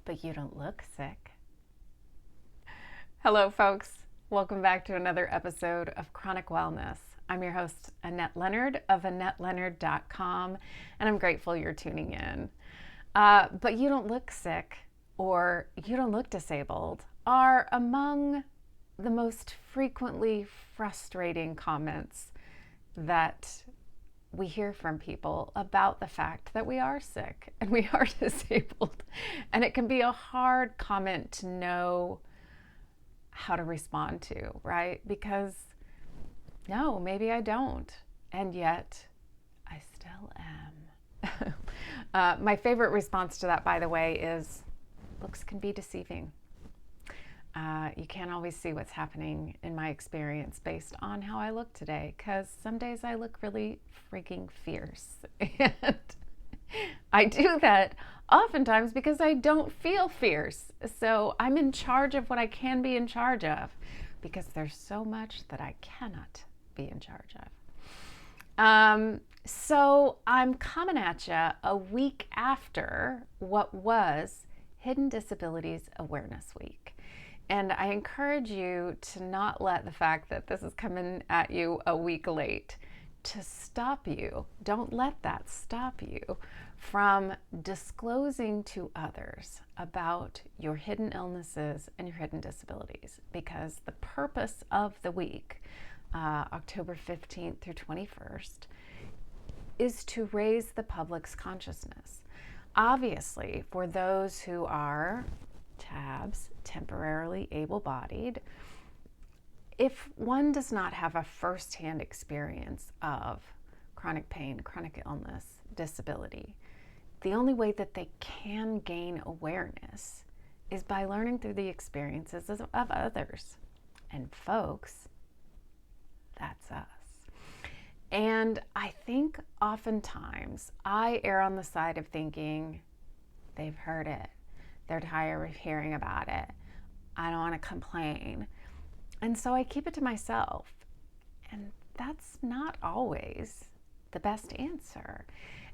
but you don't look sick. Hello, folks. Welcome back to another episode of Chronic Wellness. I'm your host, Annette Leonard of AnnetteLeonard.com, and I'm grateful you're tuning in. But you don't look sick or you don't look disabled are among the most frequently frustrating comments that we hear from people about the fact that we are sick and we are disabled. And it can be a hard comment to know how to respond to, right? Because no, maybe I don't. And yet I still am. My favorite response to that, by the way, is looks can be deceiving. You can't always see what's happening in my experience based on how I look today, because some days I look really freaking fierce. And I do that oftentimes because I don't feel fierce. So I'm in charge of what I can be in charge of, because there's so much that I cannot be in charge of. So I'm coming at you a week after what was Hidden Disabilities Awareness Week. And I encourage you to not let the fact that this is coming at you a week late to stop you. Don't let that stop you from disclosing to others about your hidden illnesses and your hidden disabilities. Because the purpose of the week, October 15th through 21st, is to raise the public's consciousness. Obviously, for those who are tabs, temporarily able-bodied, if one does not have a first-hand experience of chronic pain, chronic illness, disability, the only way that they can gain awareness is by learning through the experiences of others. And folks, that's us. And I think oftentimes I err on the side of thinking, they've heard it. They're tired of hearing about it. I don't want to complain. And so I keep it to myself. And that's not always the best answer.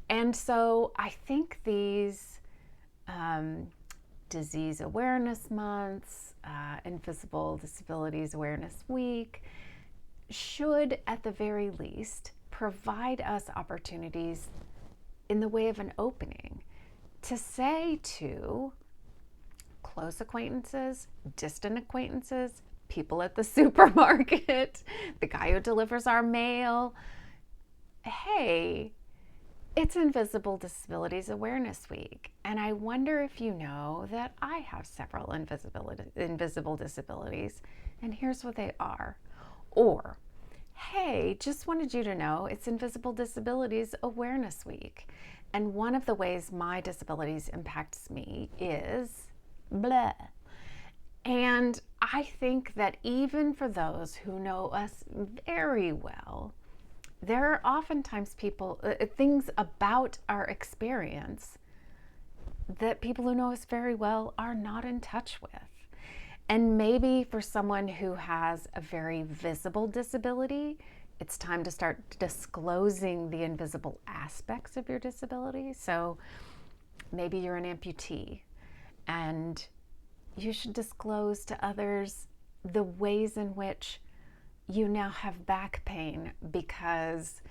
And so I think these disease awareness months, Invisible Disabilities Awareness Week, should at the very least provide us opportunities in the way of an opening to say to close acquaintances, distant acquaintances, people at the supermarket, the guy who delivers our mail, hey, it's Invisible Disabilities Awareness Week. And I wonder if you know that I have several invisible disabilities, and here's what they are. Or, hey, just wanted you to know it's Invisible Disabilities Awareness Week. And one of the ways my disabilities impacts me is blah. And I think that even for those who know us very well, there are oftentimes things about our experience that people who know us very well are not in touch with. And maybe for someone who has a very visible disability, it's time to start disclosing the invisible aspects of your disability. So maybe you're an amputee, and you should disclose to others the ways in which you now have back pain because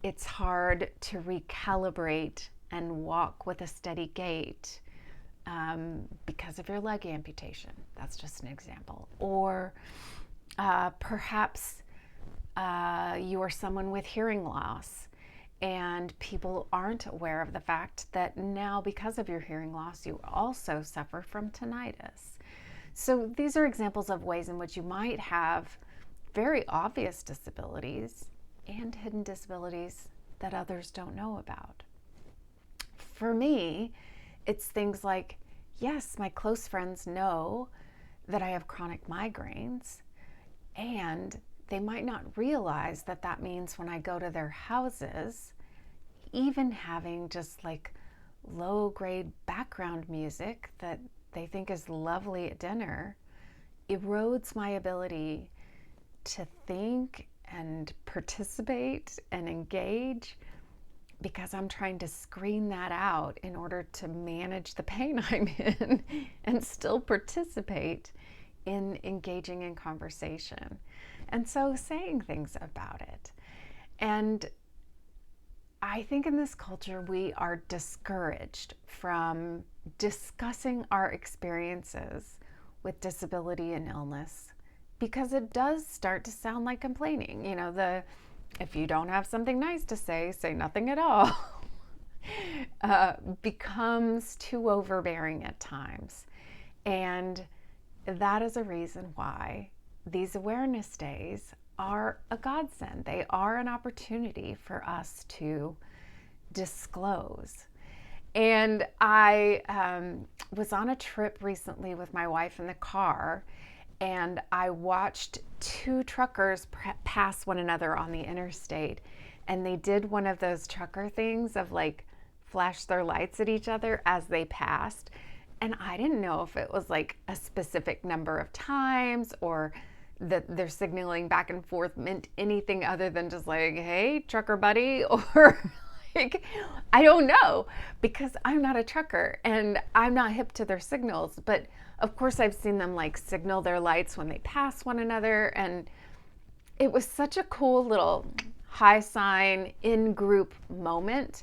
it's hard to recalibrate and walk with a steady gait because of your leg amputation. That's just an example. Or perhaps you are someone with hearing loss, and people aren't aware of the fact that now, because of your hearing loss, you also suffer from tinnitus. So these are examples of ways in which you might have very obvious disabilities and hidden disabilities that others don't know about. For me, it's things like, yes, my close friends know that I have chronic migraines, and they might not realize that that means when I go to their houses, even having just like low-grade background music that they think is lovely at dinner erodes my ability to think and participate and engage because I'm trying to screen that out in order to manage the pain I'm in and still participate in engaging in conversation. And so saying things about it. And I think in this culture, we are discouraged from discussing our experiences with disability and illness because it does start to sound like complaining. You know, if you don't have something nice to say nothing at all, becomes too overbearing at times. And that is a reason why these awareness days are a godsend. They are an opportunity for us to disclose. And I was on a trip recently with my wife in the car, and I watched two truckers pass one another on the interstate. And they did one of those trucker things of like flash their lights at each other as they passed. And I didn't know if it was like a specific number of times or that they're signaling back and forth meant anything other than just like, hey, trucker buddy, or like, I don't know, because I'm not a trucker and I'm not hip to their signals. But of course, I've seen them like signal their lights when they pass one another. And it was such a cool little high sign in group moment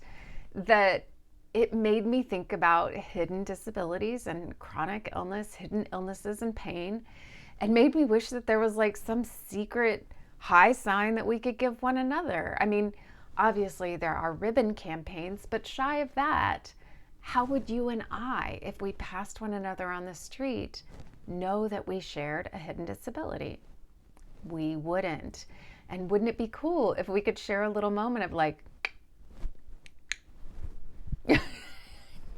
that it made me think about hidden disabilities and chronic illness, hidden illnesses and pain, and made me wish that there was like some secret high sign that we could give one another. I mean, obviously there are ribbon campaigns, but shy of that, how would you and I, if we passed one another on the street, know that we shared a hidden disability? We wouldn't. And wouldn't it be cool if we could share a little moment of like,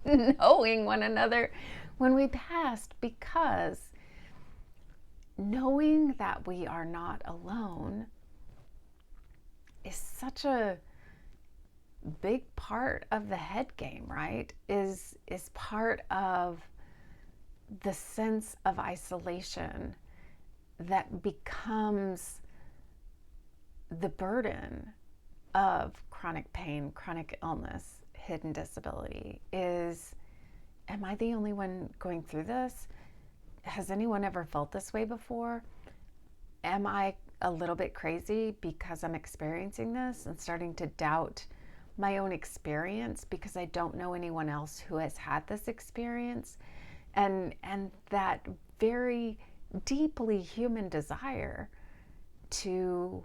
knowing one another when we passed, because knowing that we are not alone is such a big part of the head game, right? Is part of the sense of isolation that becomes the burden of chronic pain, chronic illness, hidden disability. Is, am I the only one going through this? Has anyone ever felt this way before? Am I a little bit crazy because I'm experiencing this and starting to doubt my own experience because I don't know anyone else who has had this experience? And that very deeply human desire to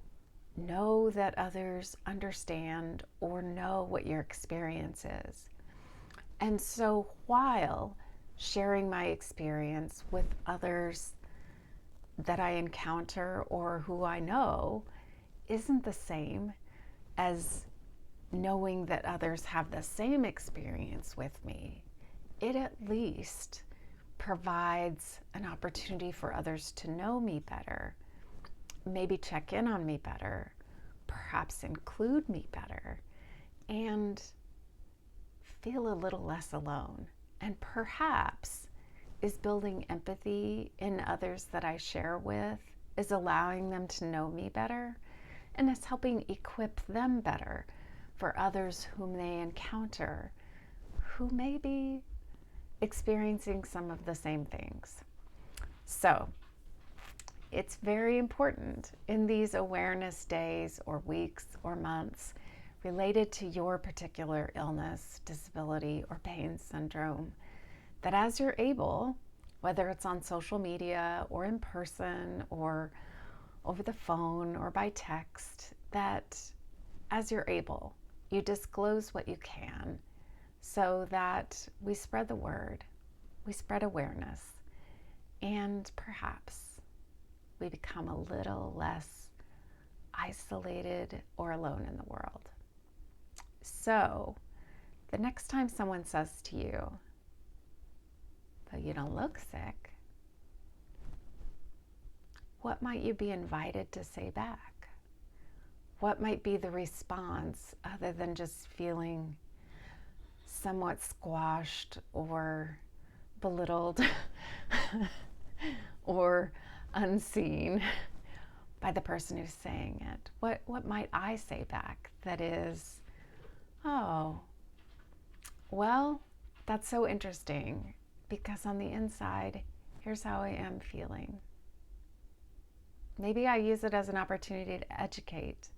know that others understand or know what your experience is. And so while sharing my experience with others that I encounter or who I know isn't the same as knowing that others have the same experience with me, it at least provides an opportunity for others to know me better, maybe check in on me better, perhaps include me better, and feel a little less alone. And perhaps is building empathy in others that I share with, is allowing them to know me better, and is helping equip them better for others whom they encounter who may be experiencing some of the same things. So it's very important in these awareness days or weeks or months related to your particular illness, disability, or pain syndrome, that as you're able, whether it's on social media or in person or over the phone or by text, that as you're able, you disclose what you can so that we spread the word, we spread awareness, and perhaps we become a little less isolated or alone in the world. So the next time someone says to you, "But you don't look sick," what might you be invited to say back? What might be the response other than just feeling somewhat squashed or belittled or unseen by the person who's saying it? What might I say back that is Oh, well, that's so interesting because on the inside, here's how I am feeling. Maybe I use it as an opportunity to educate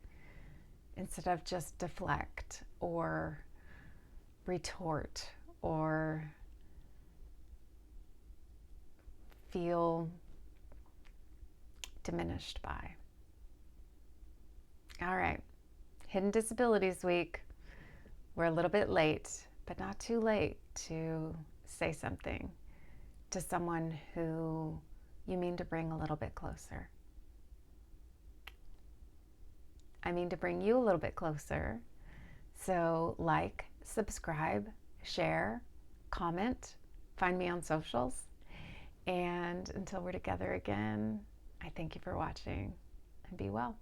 instead of just deflect or retort or feel diminished by. All right, Hidden Disabilities Week. We're a little bit late, but not too late to say something to someone who you mean to bring a little bit closer. I mean to bring you a little bit closer. So like, subscribe, share, comment, find me on socials. And until we're together again, I thank you for watching and be well.